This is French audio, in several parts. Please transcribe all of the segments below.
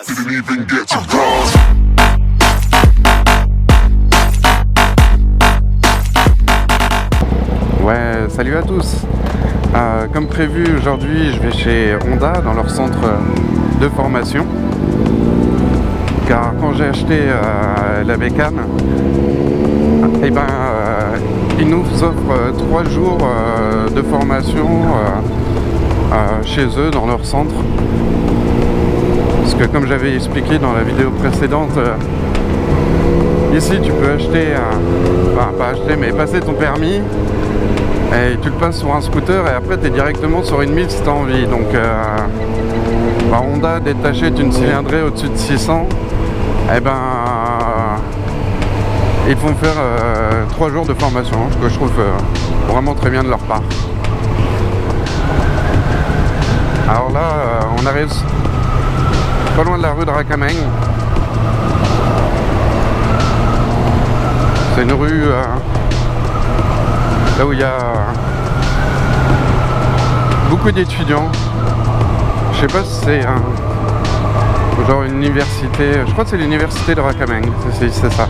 Didn't even get to cross. Ouais, salut à tous. Comme prévu, aujourd'hui, je vais chez Honda dans leur centre de formation. Car quand j'ai acheté la bécane, ils nous offrent 3 jours de formation chez eux dans leur centre. Parce que comme j'avais expliqué dans la vidéo précédente, ici tu peux acheter, pas acheter, mais passer ton permis et tu le passes sur un scooter et après tu es directement sur une 1000 si tu as envie. Donc Honda détaché d'une cylindrée au-dessus de 600, ils font faire 3 jours de formation, ce que je trouve vraiment très bien de leur part. Alors là, on arrive pas loin de la rue de Racameng. C'est une rue là où il y a beaucoup d'étudiants. Je sais pas si c'est genre une université, je crois que c'est l'université de Racameng, c'est ça.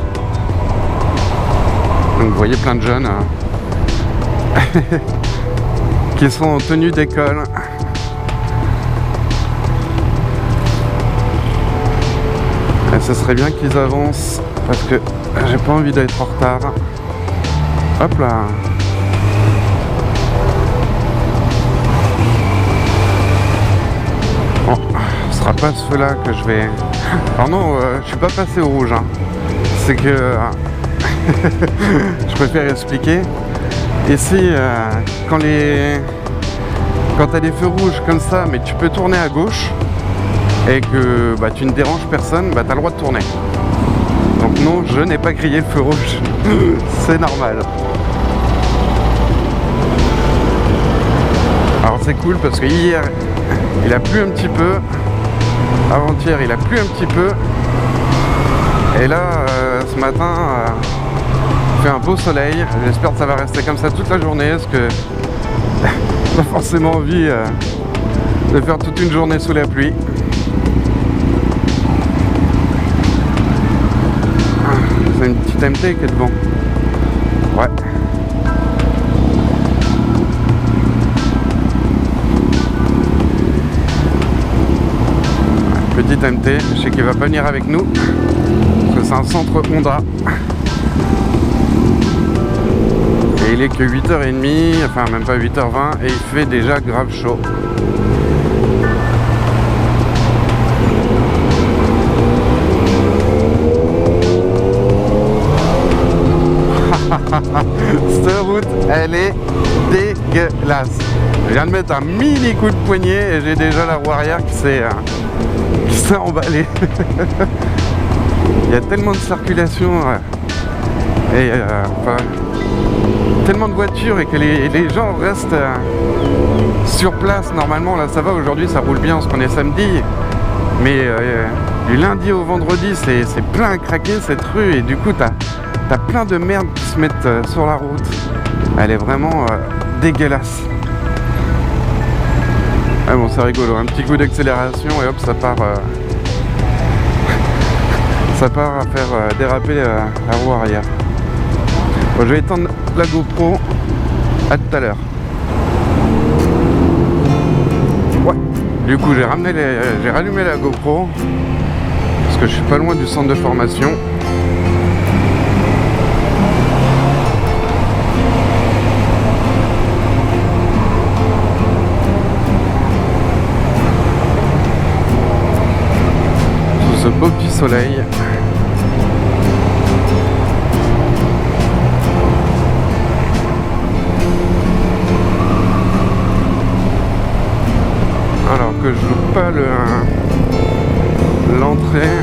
Donc vous voyez plein de jeunes qui sont en tenue d'école. Et ce serait bien qu'ils avancent parce que j'ai pas envie d'être en retard. Hop là. Bon, ce sera pas ce feu-là que je vais... Alors non, je suis pas passé au rouge. Hein. C'est que... je préfère expliquer. Ici, quand t'as des feux rouges comme ça, mais tu peux tourner à gauche et que tu ne déranges personne, t'as le droit de tourner. Donc non, je n'ai pas grillé le feu rouge. C'est normal. Alors c'est cool parce que hier, il a plu un petit peu. Avant-hier, il a plu un petit peu. Et là, ce matin, il fait un beau soleil. J'espère que ça va rester comme ça toute la journée parce que j'ai pas forcément envie de faire toute une journée sous la pluie. C'est une petite MT qui est devant. Ouais. Petite MT, je sais qu'il va pas venir avec nous. Parce que c'est un centre Honda. Et il est que 8h30, enfin même pas 8h20, et il fait déjà grave chaud. Cette route, elle est dégueulasse. Je viens de mettre un mini coup de poignet et j'ai déjà la roue arrière qui s'est emballée. Il y a tellement de circulation et tellement de voitures et que les gens restent sur place. Normalement, là ça va, aujourd'hui ça roule bien parce qu'on est samedi. Mais du lundi au vendredi, c'est plein à craquer cette rue et du coup t'as plein de merde qui se mettent sur la route. Elle est vraiment dégueulasse. Ah bon, c'est rigolo, un petit coup d'accélération et hop, ça part ça part à faire déraper la roue arrière. Bon, je vais éteindre la GoPro. À tout à l'heure. Ouais. Du coup, j'ai rallumé la GoPro parce que je suis pas loin du centre de formation. Ce beau petit soleil. Alors que je loupe pas l'entrée.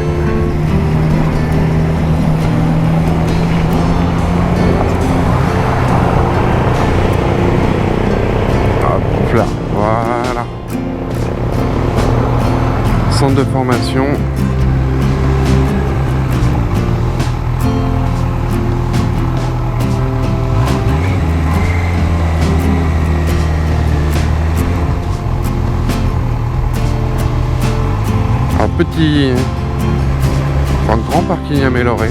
Hop là, voilà. Centre de formation. petit, enfin, grand parking amélioré.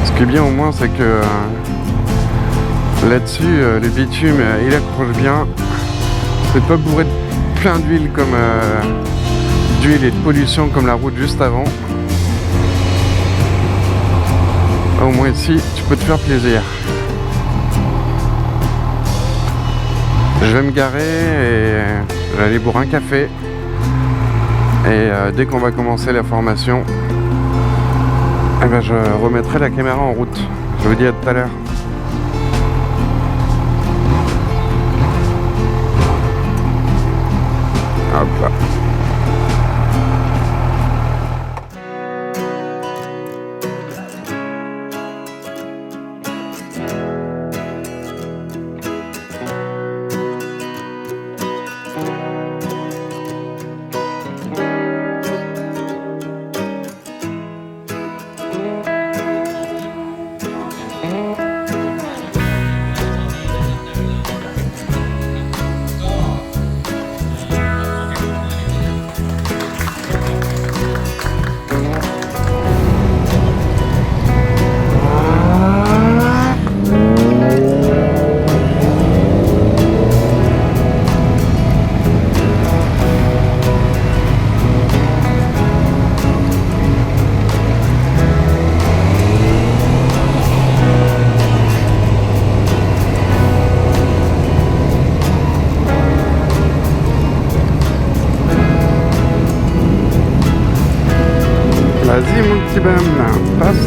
Ce qui est bien au moins, c'est que là-dessus, le bitume, il accroche bien. C'est pas bourré de plein d'huile comme d'huile et de pollution comme la route juste avant. Au moins ici, tu peux te faire plaisir. Je vais me garer et je vais aller boire un café. Et dès qu'on va commencer la formation, eh ben, je remettrai la caméra en route. Je vous dis à tout à l'heure. Hop là. Vas-y mon petit Ben, passe.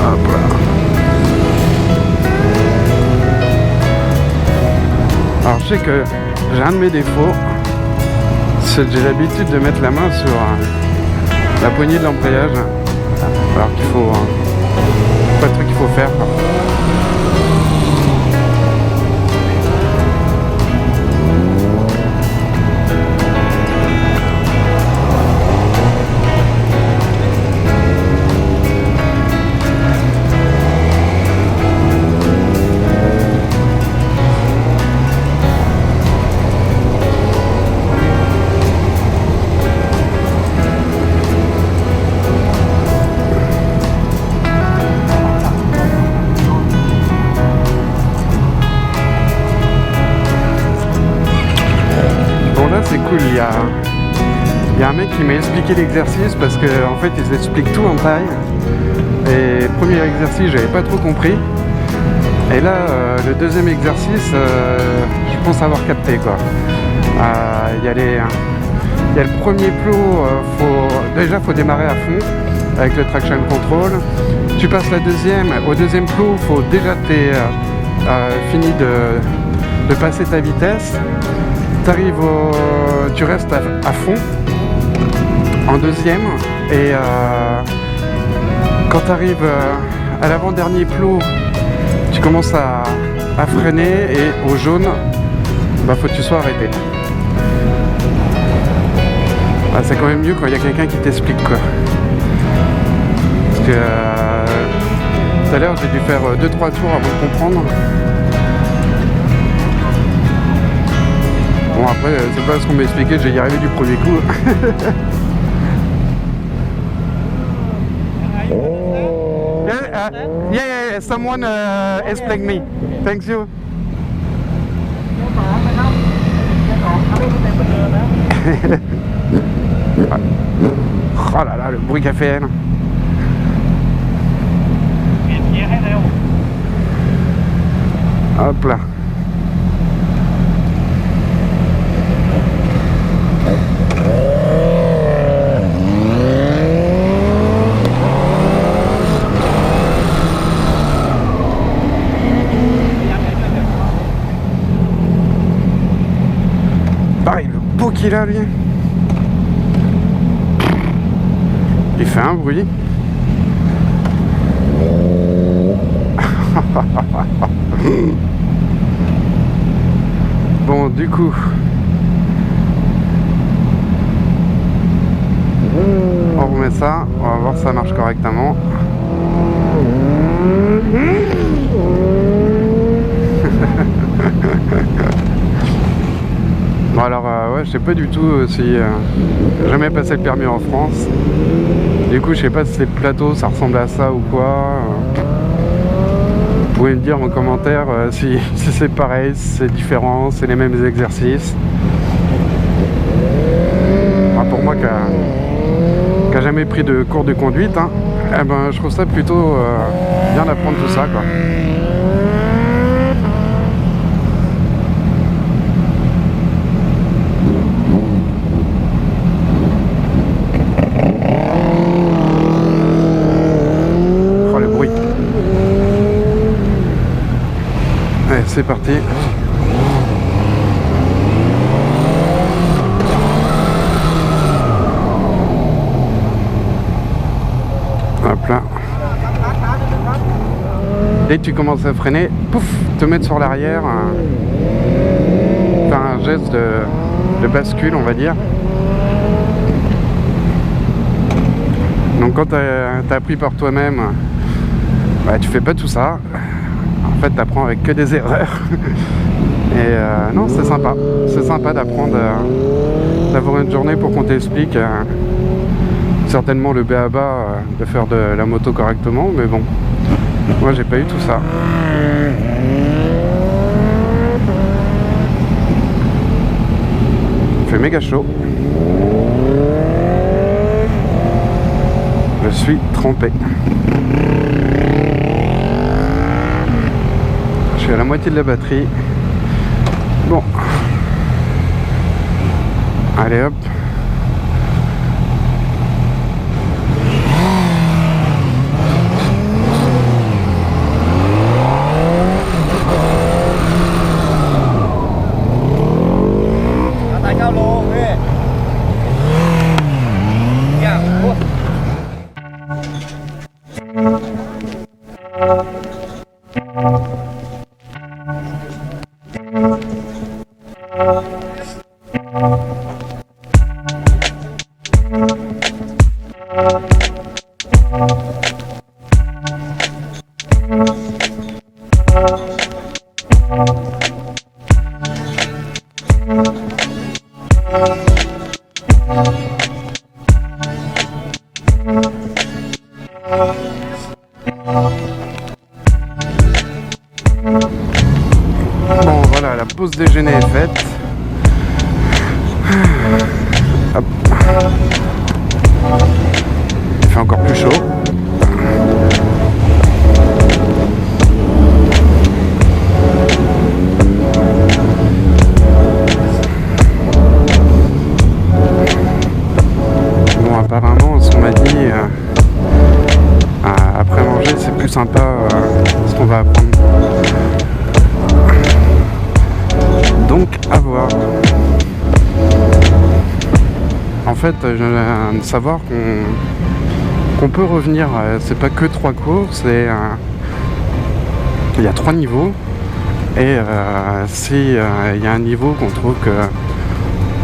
Hop là. Alors je sais que j'ai un de mes défauts, c'est que j'ai l'habitude de mettre la main sur la poignée de l'embrayage, alors qu'il faut pas le truc qu'il faut faire. C'est cool, il y a un mec qui m'a expliqué l'exercice parce que en fait ils expliquent tout en taille. Et premier exercice j'avais pas trop compris. Et là le deuxième exercice je pense avoir capté quoi. Il y a le premier plot, faut démarrer à fond avec le traction control. Tu passes la deuxième, au deuxième plot faut déjà fini de passer ta vitesse. Tu restes à fond en deuxième et quand tu arrives à l'avant-dernier plot, tu commences à freiner et au jaune, faut que tu sois arrêté. C'est quand même mieux quand il y a quelqu'un qui t'explique quoi. Parce que tout à l'heure j'ai dû faire 2-3 tours avant de comprendre. Bon après, c'est pas ce qu'on m'a expliqué, j'ai y arrivé du premier coup. Yeah, someone explain me. Thanks you. Oh là là, le bruit qu'a fait elle. Hop là. Pareil, le beau qu'il a lui. Il fait un bruit. Bon, du coup, remet ça, on va voir si ça marche correctement. Bon alors ouais, je sais pas du tout si j'ai jamais passé le permis en France. Du coup je sais pas si les plateaux ça ressemble à ça ou quoi. Vous pouvez me dire en commentaire si c'est pareil, si c'est différent, si c'est les mêmes exercices. Enfin, pour moi qui a jamais pris de cours de conduite, hein, eh ben, je trouve ça plutôt bien d'apprendre tout ça, quoi. Oh le bruit. Allez, c'est parti. Hop là. Dès que tu commences à freiner, pouf, te mettre sur l'arrière, faire un geste de bascule, on va dire. Donc quand t'as appris par toi-même, bah, tu fais pas tout ça. En fait, t'apprends avec que des erreurs. Et non, c'est sympa. C'est sympa d'apprendre, d'avoir une journée pour qu'on t'explique. Certainement le b.a.-ba de faire de la moto correctement, mais bon, moi j'ai pas eu tout ça. Il fait méga chaud. Je suis trempé. Je suis à la moitié de la batterie. Bon. Allez hop. Bon voilà, la pause déjeuner est faite. Hop. Il fait encore plus chaud. Bon, apparemment, ce qu'on m'a dit, après manger, c'est plus sympa ce qu'on va apprendre. Donc, à voir. En fait, je viens de savoir qu'on peut revenir, c'est pas que 3 courses, et il y a 3 niveaux. Et si il y a un niveau qu'on trouve que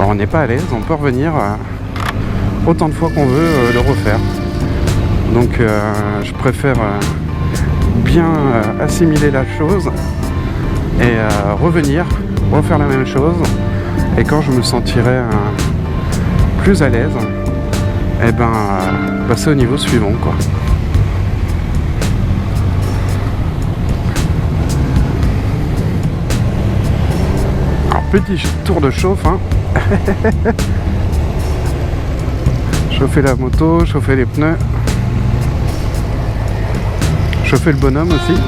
on n'est pas à l'aise, on peut revenir autant de fois qu'on veut le refaire. Donc je préfère bien assimiler la chose et revenir, refaire la même chose, et quand je me sentirai plus à l'aise, et ben passer au niveau suivant, quoi. Alors petit tour de chauffe, hein. Chauffer la moto, chauffer les pneus, chauffer le bonhomme aussi.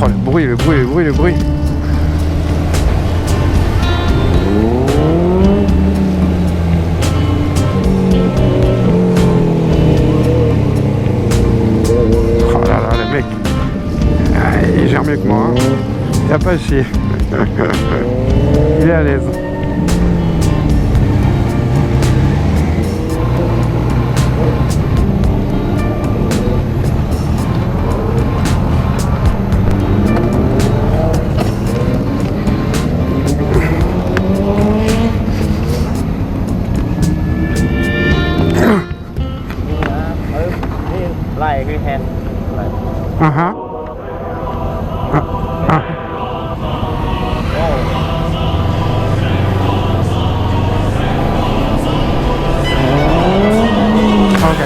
Oh le bruit, le bruit, le bruit, le bruit. Oh là là, le mec, il gère mieux que moi, hein. Il a pas à chier. Il est à l'aise. every hand. Right. อ่าฮะอ่ะ Oh. โอเค โอเค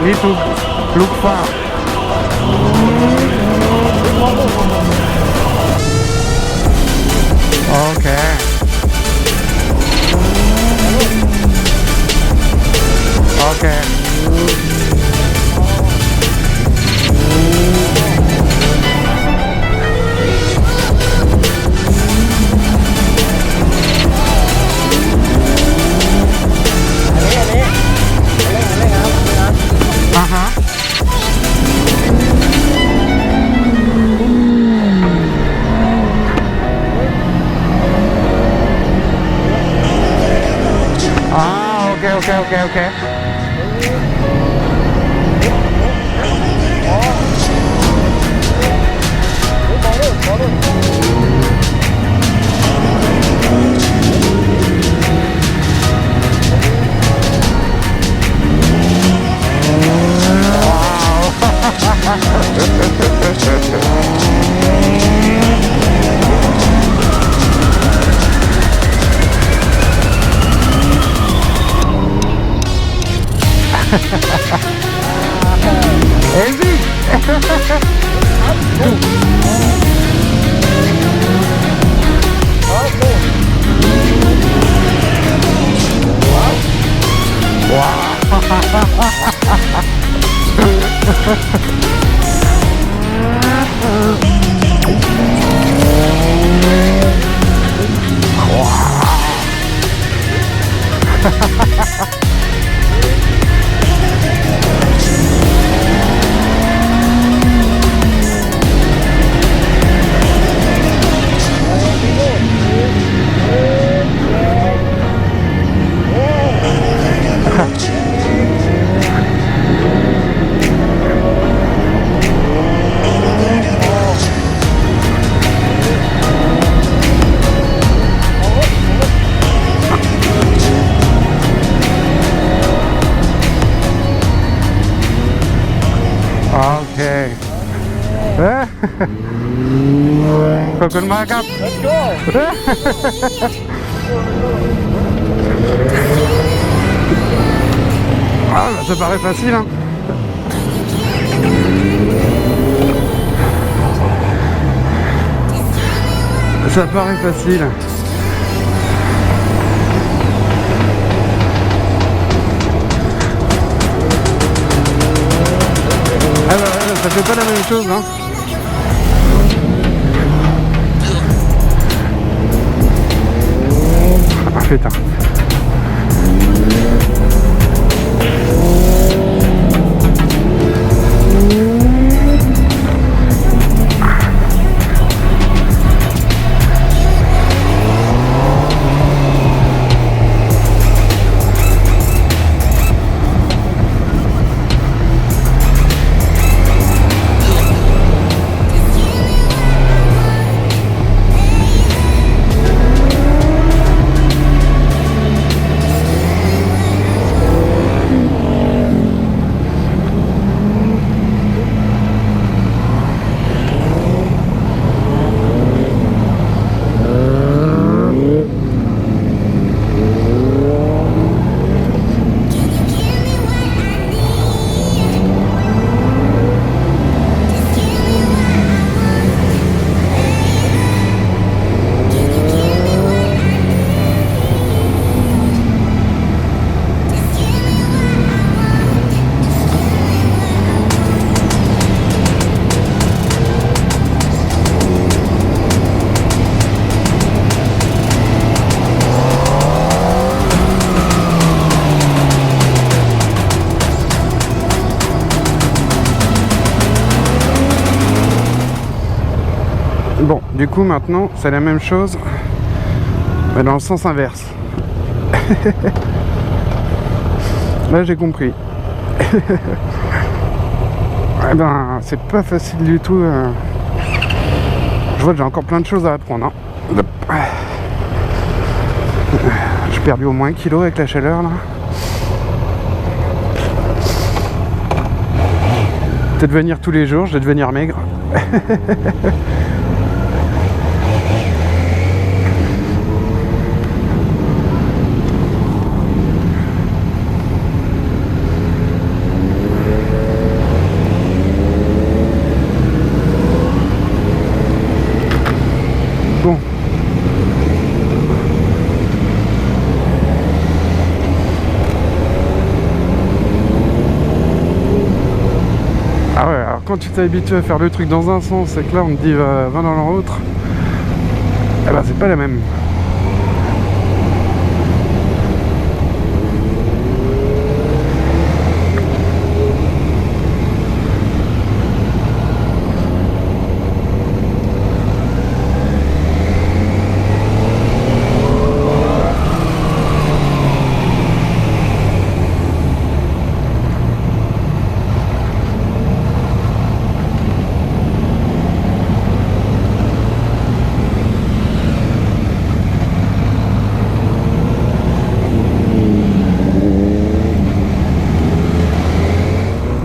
need to look far โอเค โอเค อ่าฮะ โอเค โอเค โอเค โอเค Easy.โอเคขอบคุณมากครับ Let's go. Ah, ça paraît facile, hein. Ça paraît facile. Ah bah, ça fait pas la même chose, hein. Ah putain. Du coup maintenant c'est la même chose mais dans le sens inverse. Là j'ai compris. Eh ben c'est pas facile du tout. Je vois que j'ai encore plein de choses à apprendre. Hein. J'ai perdu au moins 1 kilo avec la chaleur là. Peut-être venir tous les jours, je vais devenir maigre. Bon. Ah ouais, alors quand tu t'es habitué à faire le truc dans un sens et que là on te dit va dans l'autre, eh ben c'est pas la même.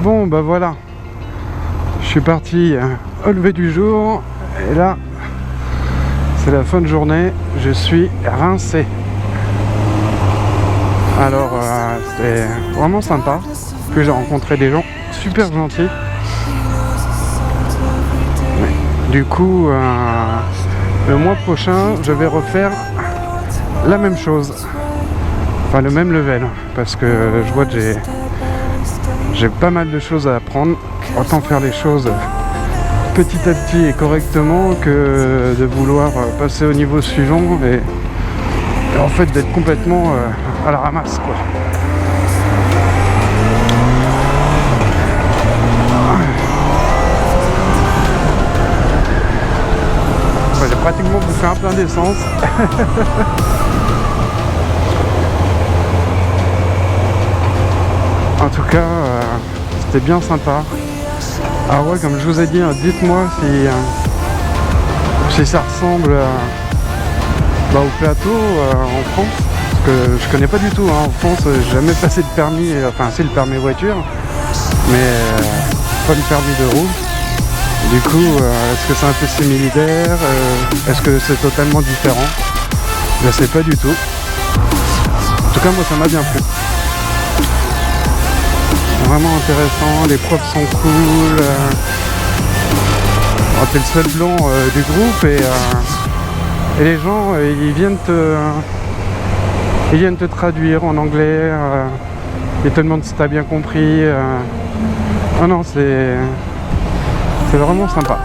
Bon bah voilà, je suis parti au lever du jour et là c'est la fin de journée, je suis rincé. Alors c'était vraiment sympa, que j'ai rencontré des gens super gentils. Du coup le mois prochain je vais refaire la même chose, enfin le même level, parce que je vois que j'ai pas mal de choses à apprendre. Autant faire les choses petit à petit et correctement que de vouloir passer au niveau suivant et en fait d'être complètement à la ramasse quoi. J'ai pratiquement bouffé un plein d'essence. En tout cas, c'était bien sympa. Ah ouais, comme je vous ai dit, dites-moi si ça ressemble au plateau en France. Parce que je connais pas du tout. Hein. En France, j'ai jamais passé de permis, enfin c'est le permis voiture, mais pas le permis de roue. Du coup, est-ce que c'est un peu similaire? Est-ce que c'est totalement différent? Je sais pas du tout. En tout cas, moi ça m'a bien plu. Vraiment intéressant, les profs sont cool. T'es le seul blanc du groupe et les gens ils viennent te traduire en anglais. Ils te demandent si t'as bien compris. Ah non, c'est vraiment sympa.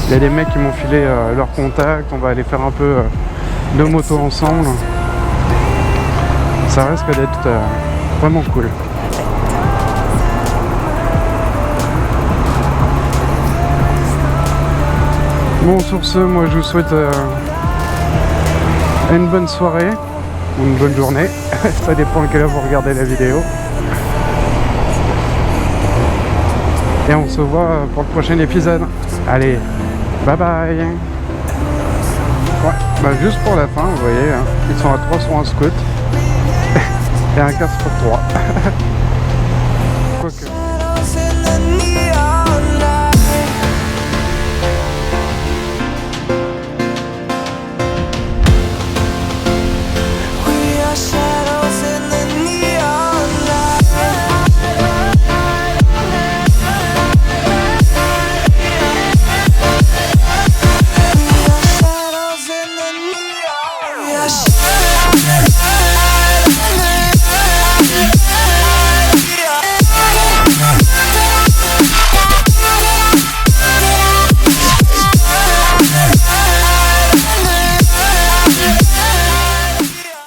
Il y a des mecs qui m'ont filé leur contact, on va aller faire un peu de moto ensemble. Ça risque d'être vraiment cool. Bon, sur ce, moi je vous souhaite une bonne soirée ou une bonne journée. Ça dépend à quelle heure vous regardez la vidéo. Et on se voit pour le prochain épisode. Allez, bye bye. Ouais, bah juste pour la fin, vous voyez, hein, ils sont à 3 sur un scout. Et un casque pour 3. Quoique.